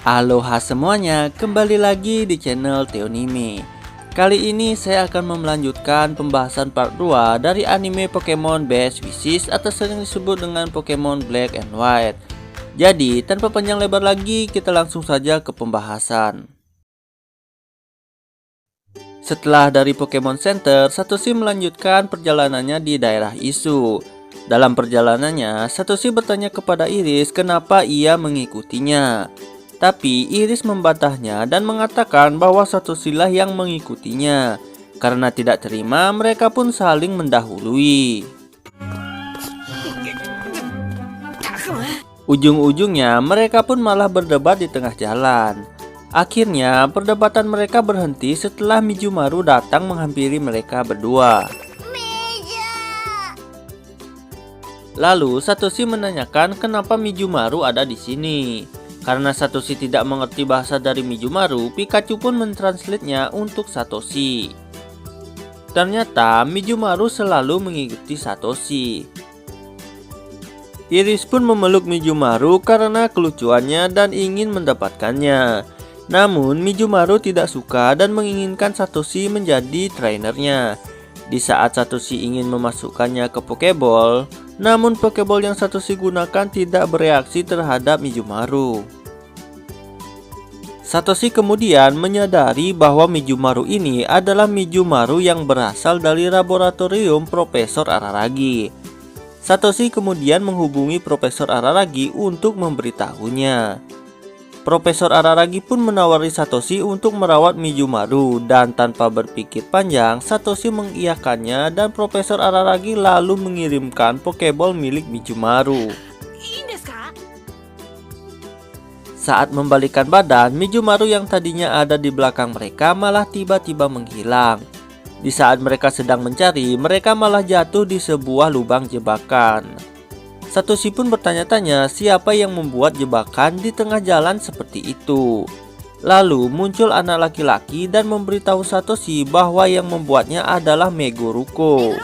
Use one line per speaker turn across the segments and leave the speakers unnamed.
Aloha semuanya, kembali lagi di channel Theonime. Kali ini saya akan melanjutkan pembahasan part 2 dari anime Pokemon Best Wishes atau sering disebut dengan Pokemon Black and White. Jadi tanpa panjang lebar lagi, kita langsung saja ke pembahasan. Setelah dari Pokemon Center, Satoshi melanjutkan perjalanannya di daerah Isu. Dalam perjalanannya, Satoshi bertanya kepada Iris kenapa ia mengikutinya. Tapi Iris membantahnya dan mengatakan bahwa Satoshi lah yang mengikutinya. Karena tidak terima, mereka pun saling mendahului. Ujung-ujungnya mereka pun malah berdebat di tengah jalan. Akhirnya perdebatan mereka berhenti setelah Mijumaru datang menghampiri mereka berdua. Lalu Satoshi menanyakan kenapa Mijumaru ada di sini. Karena Satoshi tidak mengerti bahasa dari Mijumaru, Pikachu pun mentranslate-nya untuk Satoshi. Ternyata Mijumaru selalu mengikuti Satoshi. Iris pun memeluk Mijumaru karena kelucuannya dan ingin mendapatkannya. Namun Mijumaru tidak suka dan menginginkan Satoshi menjadi trainernya. Di saat Satoshi ingin memasukkannya ke Pokeball, namun Pokeball yang Satoshi gunakan tidak bereaksi terhadap Mijumaru. Satoshi kemudian menyadari bahwa Mijumaru ini adalah Mijumaru yang berasal dari laboratorium Profesor Araragi. Satoshi kemudian menghubungi Profesor Araragi untuk memberitahunya. Profesor Araragi pun menawari Satoshi untuk merawat Mijumaru dan tanpa berpikir panjang, Satoshi mengiyakannya dan Profesor Araragi lalu mengirimkan Pokeball milik Mijumaru. Saat membalikan badan, Mijumaru yang tadinya ada di belakang mereka malah tiba-tiba menghilang. Di saat mereka sedang mencari, mereka malah jatuh di sebuah lubang jebakan. Satoshi pun bertanya-tanya siapa yang membuat jebakan di tengah jalan seperti itu. Lalu muncul anak laki-laki dan memberitahu Satoshi bahwa yang membuatnya adalah Meguruko.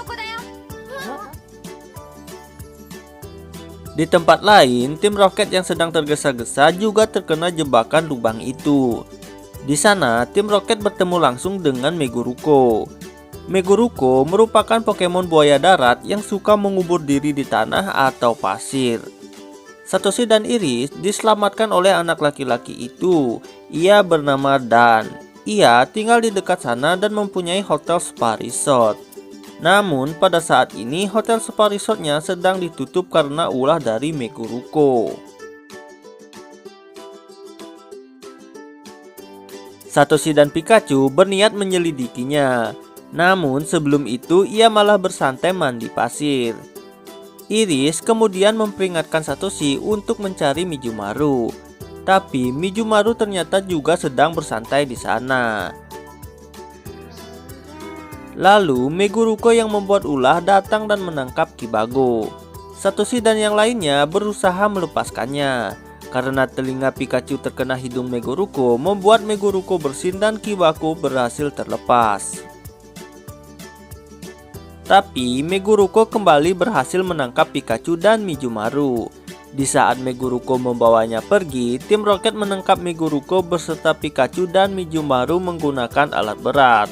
Di tempat lain, tim Rocket yang sedang tergesa-gesa juga terkena jebakan lubang itu. Di sana, tim Rocket bertemu langsung dengan Meguruko. Meguruko merupakan Pokemon buaya darat yang suka mengubur diri di tanah atau pasir. Satoshi dan Iris diselamatkan oleh anak laki-laki itu. Ia bernama Dan. Ia tinggal di dekat sana dan mempunyai hotel spa resort. Namun pada saat ini hotel spa resortnya sedang ditutup karena ulah dari Meguruko. Satoshi dan Pikachu berniat menyelidikinya. Namun sebelum itu ia malah bersantai mandi pasir. Iris kemudian memperingatkan Satoshi untuk mencari Mijumaru. Tapi Mijumaru ternyata juga sedang bersantai di sana. Lalu Meguruko yang membuat ulah datang dan menangkap Kibago. Satoshi dan yang lainnya berusaha melepaskannya. Karena telinga Pikachu terkena hidung Meguruko, membuat Meguruko bersin dan Kibago berhasil terlepas. Tapi Meguruko kembali berhasil menangkap Pikachu dan Mijumaru. Di saat Meguruko membawanya pergi, tim Rocket menangkap Meguruko beserta Pikachu dan Mijumaru menggunakan alat berat.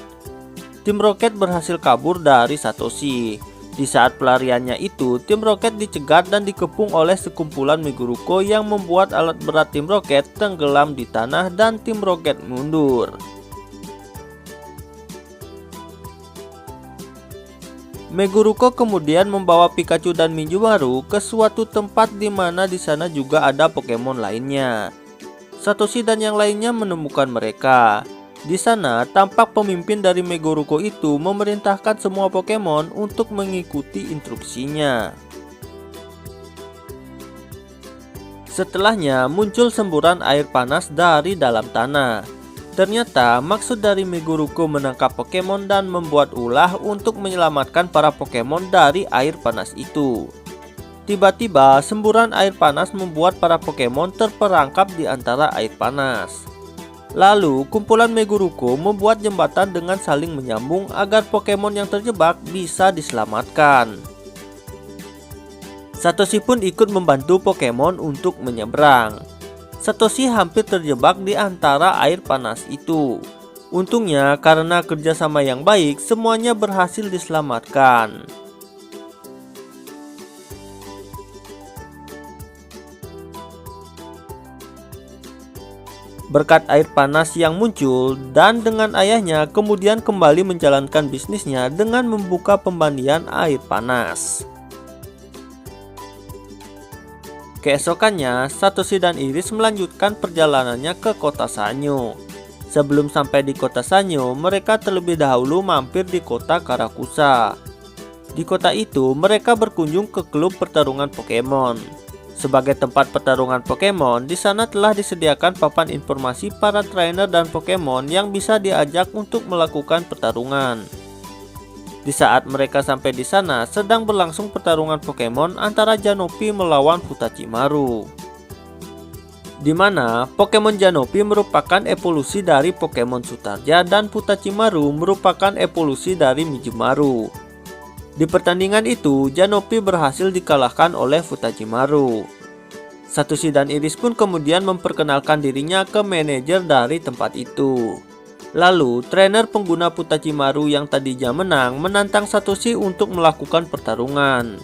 Tim Rocket berhasil kabur dari Satoshi. Di saat pelariannya itu, tim Rocket dicegat dan dikepung oleh sekumpulan Meguruko yang membuat alat berat tim Rocket tenggelam di tanah dan tim Rocket mundur. Meguruko kemudian membawa Pikachu dan Mijumaru ke suatu tempat di mana di sana juga ada Pokemon lainnya. Satoshi dan yang lainnya menemukan mereka. Di sana tampak pemimpin dari Meguruko itu memerintahkan semua Pokemon untuk mengikuti instruksinya. Setelahnya muncul semburan air panas dari dalam tanah. Ternyata maksud dari Meguruko menangkap Pokemon dan membuat ulah untuk menyelamatkan para Pokemon dari air panas itu. Tiba-tiba semburan air panas membuat para Pokemon terperangkap di antara air panas. Lalu kumpulan Meguruko membuat jembatan dengan saling menyambung agar Pokemon yang terjebak bisa diselamatkan. Satoshi pun ikut membantu Pokemon untuk menyeberang. Satoshi hampir terjebak di antara air panas itu. Untungnya karena kerjasama yang baik, semuanya berhasil diselamatkan. Berkat air panas yang muncul, dan dengan ayahnya kemudian kembali menjalankan bisnisnya dengan membuka pembandian air panas. Keesokannya, Satoshi dan Iris melanjutkan perjalanannya ke kota Sanyo. Sebelum sampai di kota Sanyo, mereka terlebih dahulu mampir di kota Karakusa. Di kota itu, mereka berkunjung ke klub pertarungan Pokemon. Sebagai tempat pertarungan Pokemon, di sana telah disediakan papan informasi para trainer dan Pokemon yang bisa diajak untuk melakukan pertarungan. Di saat mereka sampai di sana, sedang berlangsung pertarungan Pokemon antara Janopi melawan Putachimaru. Di mana Pokemon Janopi merupakan evolusi dari Pokemon Sutarja dan Putachimaru merupakan evolusi dari Mijumaru. Di pertandingan itu, Janopi berhasil dikalahkan oleh Putachimaru. Satoshi dan Iris pun kemudian memperkenalkan dirinya ke manajer dari tempat itu. Lalu, trainer pengguna Putachimaru yang tadinya menang menantang Satoshi untuk melakukan pertarungan.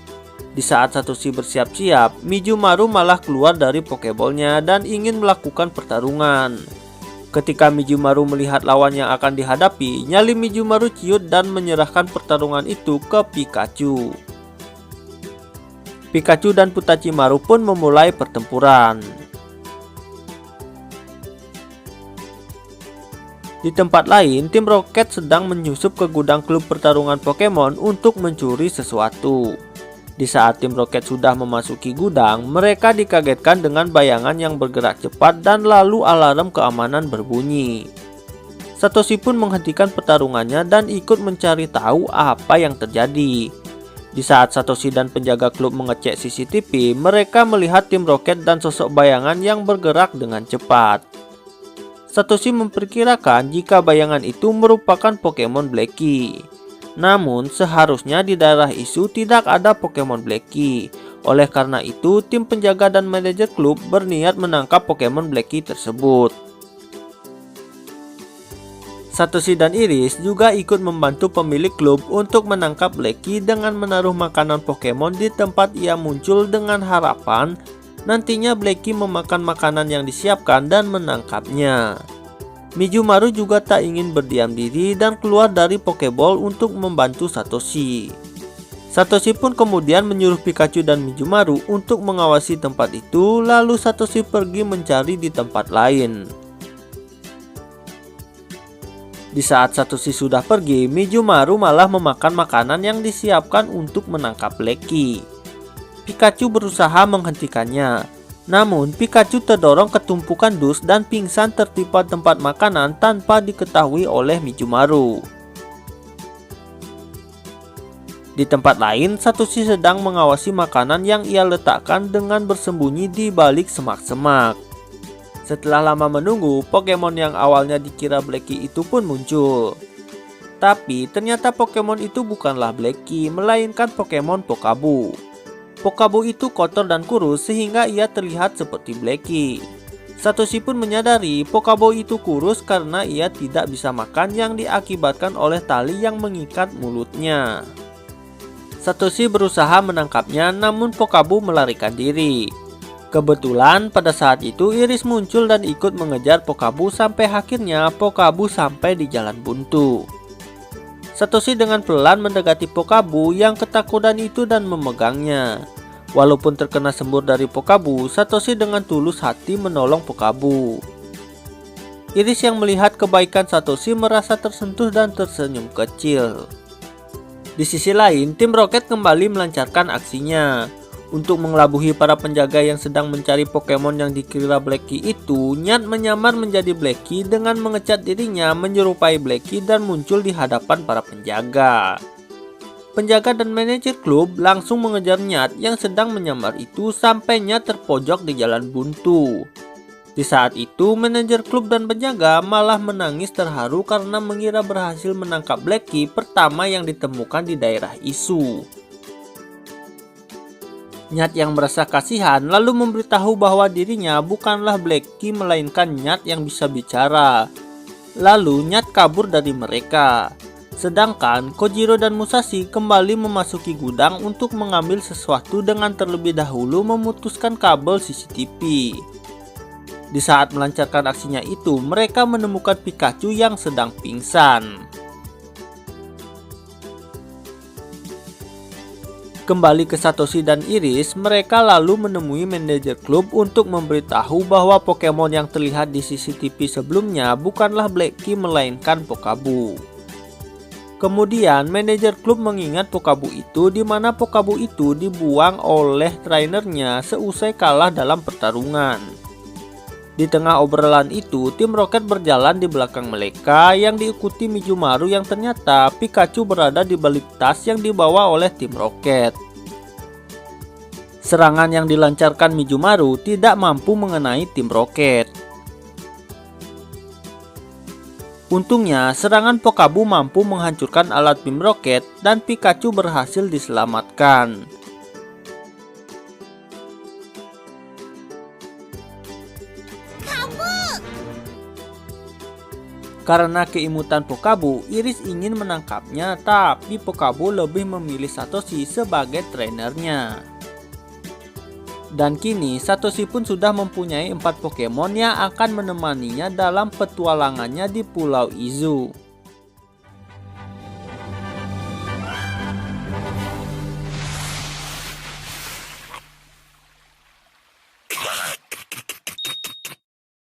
Di saat Satoshi bersiap-siap, Mijumaru malah keluar dari Pokeballnya dan ingin melakukan pertarungan. Ketika Mijumaru melihat lawan yang akan dihadapi, nyali Mijumaru ciut dan menyerahkan pertarungan itu ke Pikachu. Pikachu dan Putachimaru pun memulai pertempuran. Di tempat lain, tim Rocket sedang menyusup ke gudang klub pertarungan Pokemon untuk mencuri sesuatu. Di saat tim Rocket sudah memasuki gudang, mereka dikagetkan dengan bayangan yang bergerak cepat dan lalu alarm keamanan berbunyi. Satoshi pun menghentikan pertarungannya dan ikut mencari tahu apa yang terjadi. Di saat Satoshi dan penjaga klub mengecek CCTV, mereka melihat tim Rocket dan sosok bayangan yang bergerak dengan cepat. Satoshi memperkirakan jika bayangan itu merupakan Pokemon Blackie. Namun, seharusnya di daerah Isu tidak ada Pokemon Blackie. Oleh karena itu, tim penjaga dan manajer klub berniat menangkap Pokemon Blackie tersebut. Satoshi dan Iris juga ikut membantu pemilik klub untuk menangkap Blackie dengan menaruh makanan Pokemon di tempat ia muncul dengan harapan nantinya Blackie memakan makanan yang disiapkan dan menangkapnya. Mijumaru juga tak ingin berdiam diri dan keluar dari Pokeball untuk membantu Satoshi. Satoshi pun kemudian menyuruh Pikachu dan Mijumaru untuk mengawasi tempat itu, lalu Satoshi pergi mencari di tempat lain. Di saat Satoshi sudah pergi, Mijumaru malah memakan makanan yang disiapkan untuk menangkap Blackie. Pikachu berusaha menghentikannya. Namun, Pikachu terdorong ke tumpukan dus dan pingsan tertimpa tempat makanan tanpa diketahui oleh Mijumaru. Di tempat lain, Satoshi sedang mengawasi makanan yang ia letakkan dengan bersembunyi di balik semak-semak. Setelah lama menunggu, Pokemon yang awalnya dikira Blackie itu pun muncul. Tapi, ternyata Pokemon itu bukanlah Blackie, melainkan Pokemon Pokabu. Pokabu itu kotor dan kurus sehingga ia terlihat seperti Blackie. Satoshi pun menyadari Pokabu itu kurus karena ia tidak bisa makan yang diakibatkan oleh tali yang mengikat mulutnya. Satoshi berusaha menangkapnya namun Pokabu melarikan diri. Kebetulan pada saat itu Iris muncul dan ikut mengejar Pokabu sampai akhirnya Pokabu sampai di jalan buntu. Satoshi dengan pelan mendekati Pokabu yang ketakutan itu dan memegangnya. Walaupun terkena sembur dari Pokabu, Satoshi dengan tulus hati menolong Pokabu. Iris yang melihat kebaikan Satoshi merasa tersentuh dan tersenyum kecil. Di sisi lain, tim Rocket kembali melancarkan aksinya. Untuk mengelabuhi para penjaga yang sedang mencari Pokemon yang dikira Blackie itu, Nyat menyamar menjadi Blackie dengan mengecat dirinya menyerupai Blackie dan muncul di hadapan para penjaga. Penjaga dan manajer klub langsung mengejar Nyat yang sedang menyamar itu sampai Nyat terpojok di jalan buntu. Di saat itu, manajer klub dan penjaga malah menangis terharu karena mengira berhasil menangkap Blackie pertama yang ditemukan di daerah Isu. Nyat yang merasa kasihan lalu memberitahu bahwa dirinya bukanlah Blackie melainkan Nyat yang bisa bicara. Lalu Nyat kabur dari mereka. Sedangkan Kojiro dan Musashi kembali memasuki gudang untuk mengambil sesuatu dengan terlebih dahulu memutuskan kabel CCTV. Di saat melancarkan aksinya itu, mereka menemukan Pikachu yang sedang pingsan. Kembali ke Satoshi dan Iris, mereka lalu menemui manajer klub untuk memberitahu bahwa Pokemon yang terlihat di CCTV sebelumnya bukanlah Blackie melainkan Pokabu. Kemudian manajer klub mengingat Pokabu itu di mana Pokabu itu dibuang oleh trainernya seusai kalah dalam pertarungan. Di tengah obrolan itu, tim Rocket berjalan di belakang mereka yang diikuti Mijumaru yang ternyata Pikachu berada di balik tas yang dibawa oleh tim Rocket. Serangan yang dilancarkan Mijumaru tidak mampu mengenai tim Rocket. Untungnya, serangan Pokabu mampu menghancurkan alat tim Rocket dan Pikachu berhasil diselamatkan. Karena keimutan Pokabu, Iris ingin menangkapnya, tapi Pokabu lebih memilih Satoshi sebagai trainernya. Dan kini Satoshi pun sudah mempunyai 4 Pokemon yang akan menemaninya dalam petualangannya di Pulau Izu.